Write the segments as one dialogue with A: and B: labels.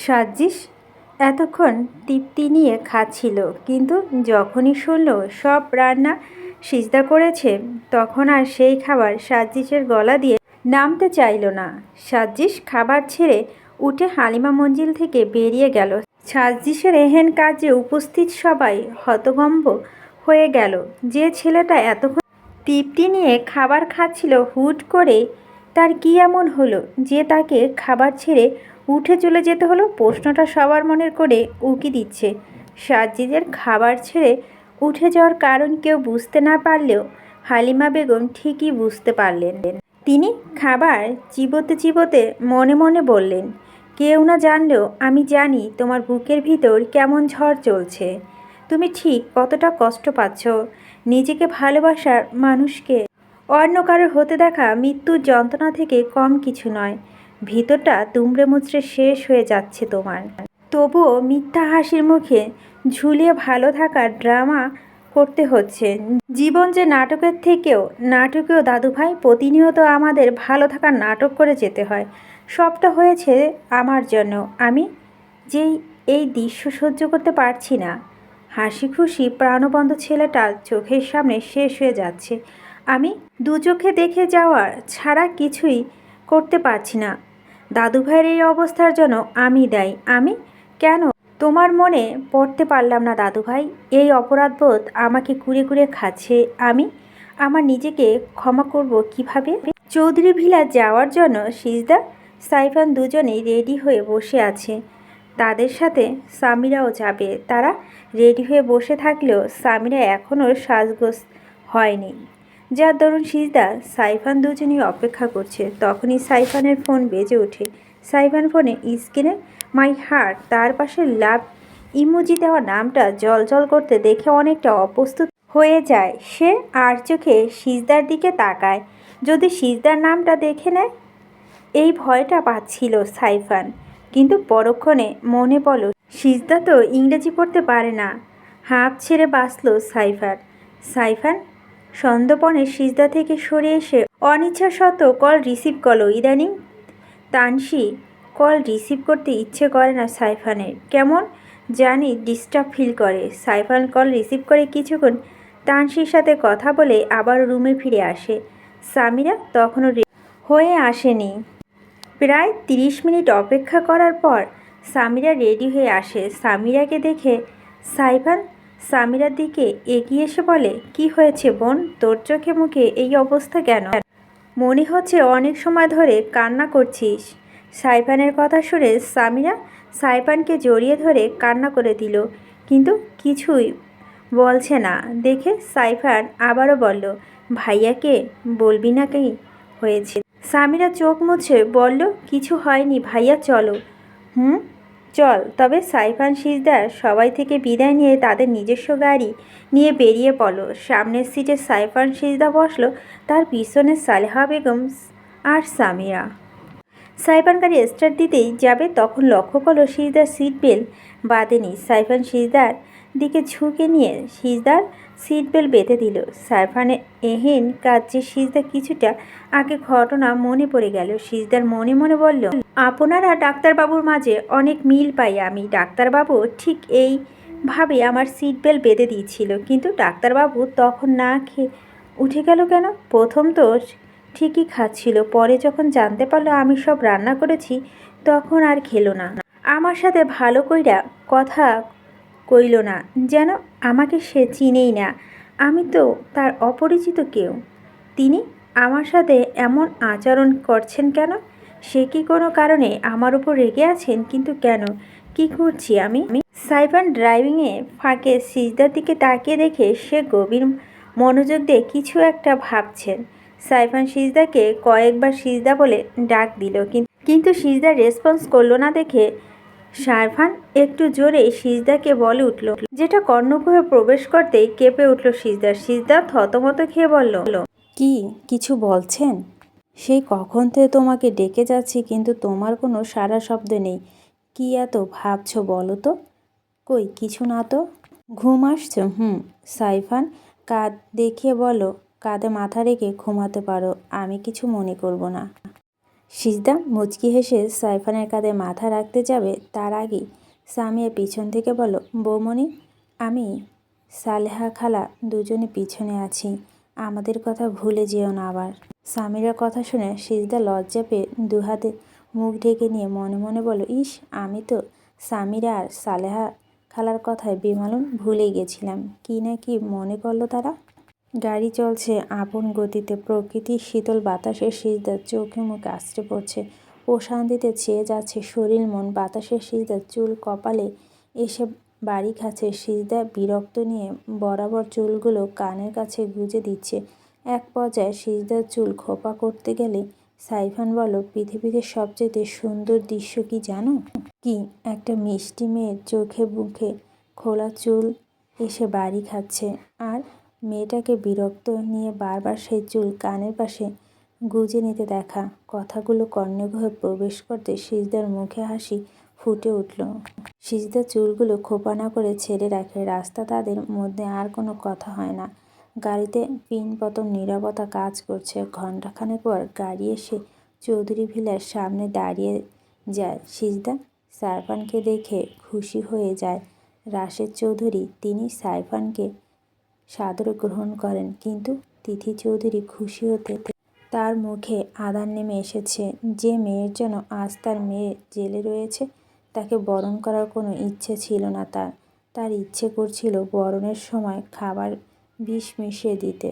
A: সাজিস এতক্ষণ তৃপ্তি নিয়ে খাচ্ছিল, কিন্তু যখনই শুনল সব রান্না সিজদা করেছে, তখন আর সেই খাবার সাজিসের গলা দিয়ে নামতে চাইল না। সাজিস খাবার ছেড়ে উঠে হালিমা মঞ্জিল থেকে বেরিয়ে গেল। সাজিসের এহেন কাজে উপস্থিত সবাই হতভম্ব হয়ে গেল। যে ছেলেটা এতক্ষণ তৃপ্তি নিয়ে খাবার খাচ্ছিল, হুট করে তার কী এমন হলো যে তাকে খাবার ছেড়ে উঠে চলে যেতে হলো? প্রশ্নটা সবার মনের করে উকি দিচ্ছে। সাজিদের খাবার ছেড়ে উঠে যাওয়ার কারণ কেউ বুঝতে না পারলেও হালিমা বেগম ঠিকই বুঝতে পারলেন। তিনি খাবার চিবোতে চিবোতে মনে মনে বললেন, কেউ না জানলেও আমি জানি তোমার বুকের ভিতর কেমন ঝড় চলছে। তুমি ঠিক কতটা কষ্ট পাচ্ছ। নিজেকে ভালোবাসার মানুষকে অন্য কারোর হতে দেখা মৃত্যুর যন্ত্রণা থেকে কম কিছু নয়। ভিতরটা দুমড়ে মুচড়ে শেষ হয়ে যাচ্ছে তোমার। তবুও মিথ্যা হাসির মুখে ঝুলিয়ে ভালো থাকার ড্রামা করতে হচ্ছে। জীবন যে নাটকের থেকেও নাটকেও দাদুভাই, প্রতিনিয়ত আমাদের ভালো থাকার নাটক করে যেতে হয়। সবটা হয়েছে আমার জন্য। আমি যেই এই দৃশ্য সহ্য করতে পারছি না। হাসি খুশি প্রাণবন্ত ছেলেটা চোখের সামনে শেষ হয়ে যাচ্ছে। আমি দু চোখে দেখে যাওয়া ছাড়া কিছুই করতে পারছি না। দাদুভাইয়ের এই অবস্থার জন্য আমি দায়ী। আমি কেন তোমার মনে পড়তে পারলাম না দাদুভাই? এই অপরাধবোধ আমাকে কুরে কুরে খাচ্ছে। আমি আমার নিজেকে ক্ষমা করব কিভাবে? চৌধুরী ভিলা যাওয়ার জন্য সিজদা সাইফান দুজনেই রেডি হয়ে বসে আছে। তাদের সাথে সামিরাও যাবে। তারা রেডি হয়ে বসে থাকলেও সামিরা এখনও সাজগোজ হয়নি, যার দরুন সিজদা সাইফান দুজনেই অপেক্ষা করছে। তখনই সাইফানের ফোন বেজে ওঠে। সাইফান ফোনে স্ক্রিনে মাই হার্ট, তার পাশে লাভ ইমোজি দেওয়া নামটা জলজল করতে দেখে অনেকটা অপ্রস্তুত হয়ে যায় সে। আর চোখে সিজদার দিকে তাকায়, যদি সিজদার নামটা দেখে নেয়। এই ভয়টা পাচ্ছিল সাইফান, কিন্তু পরক্ষণে মনে পড়ল সিজদা তো ইংরেজি পড়তে পারে না। হাঁপ ছেড়ে বাঁচল সাইফান। সাইফান সন্দর্পণে সিজদা থেকে সরে এসে অনিচ্ছা সত্ত্বেও কল রিসিভ করলো। ইদানিং তানসি কল রিসিভ করতে ইচ্ছে করে না সাইফানের, কেমন জানি ডিস্টার্ব ফিল করে। সাইফান কল রিসিভ করে কিছুক্ষণ তানসির সাথে কথা বলে আবার রুমে ফিরে আসে। সামিরা তখনও হয়ে আসেনি। প্রায় 30 মিনিট অপেক্ষা করার পর সামিরা রেডি হয়ে আসে। সামিরাকে দেখে সাইফান সামিরার দিকে এগিয়ে এসে বলে, কি হয়েছে বোন? তোর চোখে মুখে এই অবস্থা কেন? মনে হচ্ছে অনেক সময় ধরে কান্না করছিস। সাইফানের কথা শুনে সামিরা সাইফানকে জড়িয়ে ধরে কান্না করে দিল, কিন্তু কিছুই বলছে না দেখে সাইফান আবারও বলল, ভাইয়াকে বলবি না কি হয়েছে? সামিরা চোখ মুছে বলল, কিছু হয়নি ভাইয়া, চলো। চল তবে। সাইফান সিজদার সবাই থেকে বিদায় নিয়ে তাদের নিজস্ব গাড়ি নিয়ে বেরিয়ে পড়ল। সামনের সিটে সাইফান সিজদা বসলো, তার পিছনে সালেহা বেগম আর সামিরা। সাইফান গাড়ি স্টার্ট দিতেই যাবে, তখন লক্ষ্য করলো সিজদার সিট বেল্ট বাঁধেনি। সাইফান সিজদার দিকে ঝুঁকে নিয়ে সিজদার সিট বেল্ট বেঁধে দিল। সাইফানের এহেন কাজে সিজদা কিছুটা আগে ঘটনা মনে পড়ে গেল। সিজদার মনে মনে বলল, আপনারা ডাক্তারবাবুর মাঝে অনেক মিল পাই আমি। ডাক্তারবাবু ঠিক এইভাবে আমার সিট বেল্ট বেঁধে দিয়েছিল, কিন্তু ডাক্তারবাবু তখন না খেয়ে উঠে গেল কেন? প্রথম তো ঠিকই খাচ্ছিল, পরে যখন জানতে পারলো আমি সব রান্না করেছি, তখন আর খেলো না। আমার সাথে ভালো কইরা কথা কইল না, যেন আমাকে সে চিনেই না। আমি তো তার অপরিচিত কেউ। তিনি আমার সাথে এমন আচরণ করছেন কেন? সে কি কোনো কারণে আমার উপর রেগে আছেন? কিন্তু কেন? কি করছি আমি? সাইফান ড্রাইভিংয়ে ফাঁকে সিজদার দিকে তাকিয়ে দেখে সে গভীর মনোযোগ দিয়ে কিছু একটা ভাবছেন। সাইফান সিজদাকে কয়েকবার সিজদা বলে ডাক দিল, কিন্তু সিজদা রেসপন্স করলো না দেখে সাইফান একটু জোরে সিজদাকে বলে উঠল, যেটা কর্ণগৃহে প্রবেশ করতেই কেঁপে উঠল সিজদা। সিজদা থতমত খেয়ে বলল, কি কিছু বলছেন? সেই কখন থেকে তোমাকে ডেকে যাচ্ছি, কিন্তু তোমার কোনো সাড়া শব্দ নেই। কি এত ভাবছো বলো তো? কই কিছু না তো। ঘুম আসছে? সাইফান কাঁধ দেখিয়ে বলো, কাঁধে মাথা রেখে ঘুমাতে পারো, আমি কিছু মনে করব না। সিজদা মুচকি হেসে সাইফানের কাঁধে মাথা রাখতে যাবে, তার আগেই সামিয়া পিছন থেকে বলল, বৌমনি, আমি সালেহা খালা দুজনে পিছনে আছি, আমাদের কথা ভুলে যেও না আবার। সামিরার কথা শুনে সিজদা লজ্জা পেয়ে দুহাতে মুখ ঢেকে নিয়ে মনে মনে বলল, ইস, আমি তো সামিরা আর সালেহা খালার কথায় বেমালুম ভুলে গেছিলাম। কি না কি মনে করলো তারা। গাড়ি চলছে আপন গতিতে, প্রকৃতির শীতল বাতাসে সিজদার চোখে মুখে আছড়ে পড়ছে। প্রশান্তিতে চেয়ে যাচ্ছে শরীর মন। বাতাসের সিজদার চুল কপালে এসে বাড়ি খাচ্ছে। সিজদা বিরক্ত নিয়ে বরাবর চুলগুলো কানের কাছে গুজে দিচ্ছে। এক পর্যায়ে সিজদার চুল খোপা করতে গেলে সাইফান বলল, পৃথিবীতে সবচেয়ে সুন্দর দৃশ্য কি জানো? কি? একটা মিষ্টি মেয়ের চোখে মুখে খোলা চুল এসে বাড়ি খাচ্ছে, আর মেয়েটাকে বিরক্ত নিয়ে বারবার সেই চুল কানের পাশে গুজে নিতে দেখা। কথাগুলো কর্ণগৃহে প্রবেশ করতে সিজদার মুখে হাসি ফুটে উঠল। সিজদা চুলগুলো খোপা না করে ছেড়ে রাখে। রাস্তা তাদের মধ্যে আর কোনো কথা হয় না। গাড়িতে পিনপতন নীরবতা কাজ করছে। ঘণ্টাখানেক পর গাড়ি এসে চৌধুরী ভিলার সামনে দাঁড়িয়ে যায়। সিজদা সাইফানকে দেখে খুশি হয়ে যায়। রাশেদ চৌধুরী, তিনি সাইফানকে সাদরে গ্রহণ করেন, কিন্তু তিথি চৌধুরী খুশি হতে তার মুখে আদার নেমে এসেছে। যে মেয়ের জন্য আজ তার মেয়ে জেলে রয়েছে, তাকে বরণ করার কোনো ইচ্ছে ছিল না তার। তার ইচ্ছে করছিল বরণের সময় খাবার বিষ মিশিয়ে দিতে,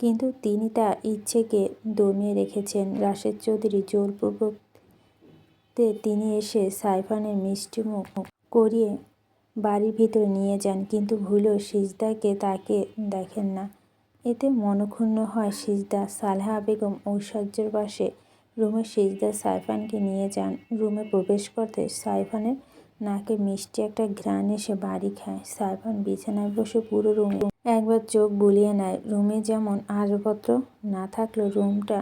A: কিন্তু তিনি তার ইচ্ছেকে দমিয়ে রেখেছেন। রাশেদ চৌধুরী জোরপূর্বক তিনি এসে সাইফানের মিষ্টি মুখ করিয়ে বাড়ির ভিতরে নিয়ে যান, কিন্তু ভুলেও সিজদাকে তাকে দেখেন না। এতে মনক্ষুণ্ণ হয় সিজদা। সালেহা বেগম ঐশ্বর্যের পাশে রুমে সিজদা সাইফানকে নিয়ে যান। রুমে প্রবেশ করতে সাইফানের নাকে মিষ্টি একটা ঘ্রাণ এসে বাড়ি খায়। সাইফান বিছানায় বসে পুরো রুমে একবার চোখ বুলিয়ে নেয়। রুমে যেমন আসবাবপত্র না থাকলেও রুমটা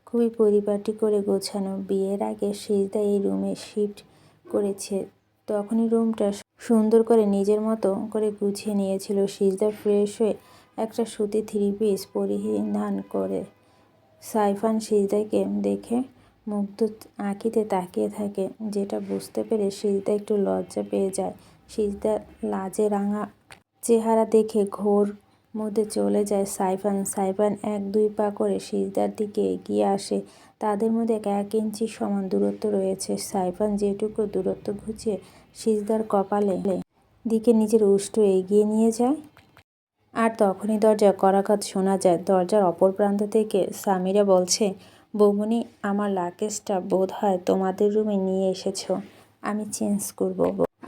A: খুবই পরিপাটি করে গোছানো। বিয়ের আগে সিজদা এই রুমে শিফট করেছে, তখনই রুমটা সুন্দর করে নিজের মতো করে গুছিয়ে নিয়েছিল। সিজদা ফ্রেশ হয়ে একটা সুতি থ্রি পিস পরিধান করে সাইফান সিজদাকে দেখে মুগ্ধ আঁখিতে তাকিয়ে থাকে, যেটা বুঝতে পেরে সিজদা একটু লজ্জা পেয়ে যায়। সিজদা লাজে রাঙা চেহারা দেখে ঘোর মধ্যে চলে যায় সাইফান। সাইফান 1-2 পা করে সিজদার দিকে এগিয়ে আসে। তাদের মধ্যে 1 ইঞ্চি সমান দূরত্ব রয়েছে। সাইফান যেটুকু দূরত্ব ঘুচিয়ে সিজদার কপালে দিকে নিজের উষ্ঠ এগিয়ে নিয়ে যায়, আর তখনই দরজায় কড়াঘাত শোনা যায়। দরজার অপর প্রান্ত থেকে সামিরা বলছে, বৌমনি, আমার লাগেজটা বোধ হয় তোমাদের রুমে নিয়ে এসেছো, আমি চেঞ্জ করব।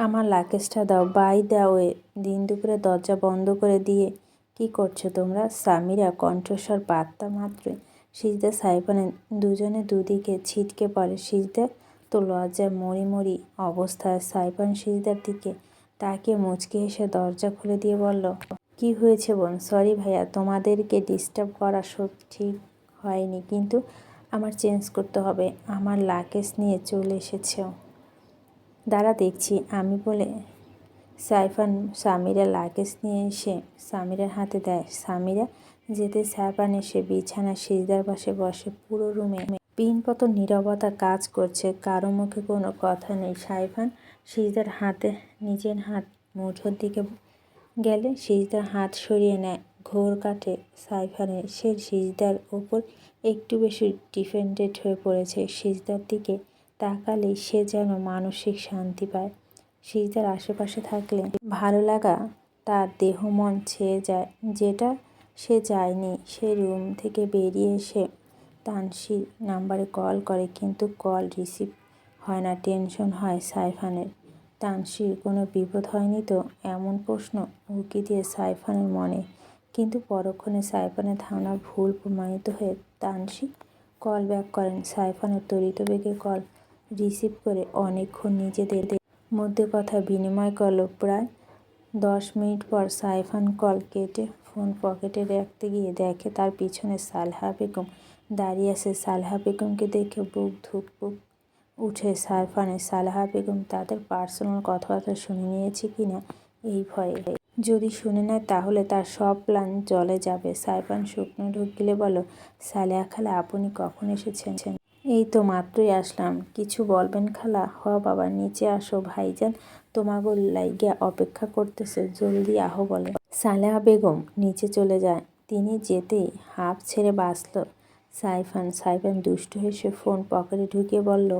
A: আমার লাগেজটা দাও। বাই দ্য ওয়ে, দিন দুপুরে দরজা বন্ধ করে দিয়ে কি করছো তোমরা? সামিরা কণ্ঠস্বর পাত্তা মাত্রই সিজদা সাইফানের দুজনে দুদিকে ছিটকে পড়ে। সিজদা তো লজ্জায় মরি মরি অবস্থায়। সাইফান সিজদার দিকে তাকিয়ে মুচকি হেসে দরজা খুলে দিয়ে বলল, কি হয়েছে বোন? সরি ভাইয়া, তোমাদেরকে ডিস্টার্ব করা ঠিক হয়নি, কিন্তু আমার চেঞ্জ করতে হবে। আমার লাগেজ নিয়ে চলে এসেছো? দাঁড়া দেখছি আমি বলে সাইফান সামিরার লাগেজ নিয়ে এসে সামিরার হাতে দেয়। সামিরা যেতে সাইফান এসে বিছানায় সিজদার পাশে বসে। পুরো রুমে পিনপতন নীরবতা কাজ করছে, কারো মুখে কোনো কথা নেই। সাইফান সিজদার হাতে নিজের হাত মুঠোর দিকে গেলে সিজদার হাত সরিয়ে নেয়। ঘোর কাটে সাইফানের। সে সিজদার ওপর একটু বেশি ডিপেন্ডেন্ট হয়ে পড়েছে। সিজদার দিকে তাকালেই সে যেন মানসিক শান্তি পায়। সিজদার আশেপাশে থাকলে ভালো লাগা তার দেহ মন ছেয়ে যায়, যেটা সে যায়নি। সে রুম থেকে বেরিয়ে এসে তানসির নাম্বারে কল করে, কিন্তু কল রিসিভ হয় না। টেনশন হয় সাইফানের। তানসির কোনো বিপদ হয়নি তো? এমন প্রশ্ন উকি দিয়ে সাইফানের মনে, কিন্তু পরক্ষণে সাইফানের ধারণা ভুল প্রমাণিত হয়ে তানসি কল ব্যাক করেন। সাইফানের তড়িৎবেগে কল রিসিভ করে অনেকক্ষণ নিজেদের মধ্যে কথা বিনিময় করল। প্রায় 10 মিনিট পর সাইফান কল কেটে ফোন পকেটে রাখতে গিয়ে দেখে তার পিছনে সালেহা বেগম দাঁড়িয়ে আছে। সালেহা বেগমকে দেখে বুক ধুকপুক উঠে সাইফানের। সালেহা বেগম তাদের পার্সোনাল কথাবার্তা শুনে নিয়েছে কিনা এই ভয়ে যদি শুনে নেয় তাহলে তার সব প্ল্যান জলে যাবে। সাইফান শুকনো ঢোক গিলে বলল, সালেহা খালা, আপনি কখন এসেছেন? এই তো মাত্রই আসলাম। কিছু বলবেন খালা? হ বাবা, নিচে আসো, ভাইজান তোমাগো লাইগা অপেক্ষা করতেছে, জলদি আহো বলে। সালেহা বেগম নিচে চলে যায়। তিনি যেতেই হাঁপ ছেড়ে বাঁচল সাইফান। সাইফান দুষ্টু হেসে ফোন পকেটে ঢুকিয়ে বলল,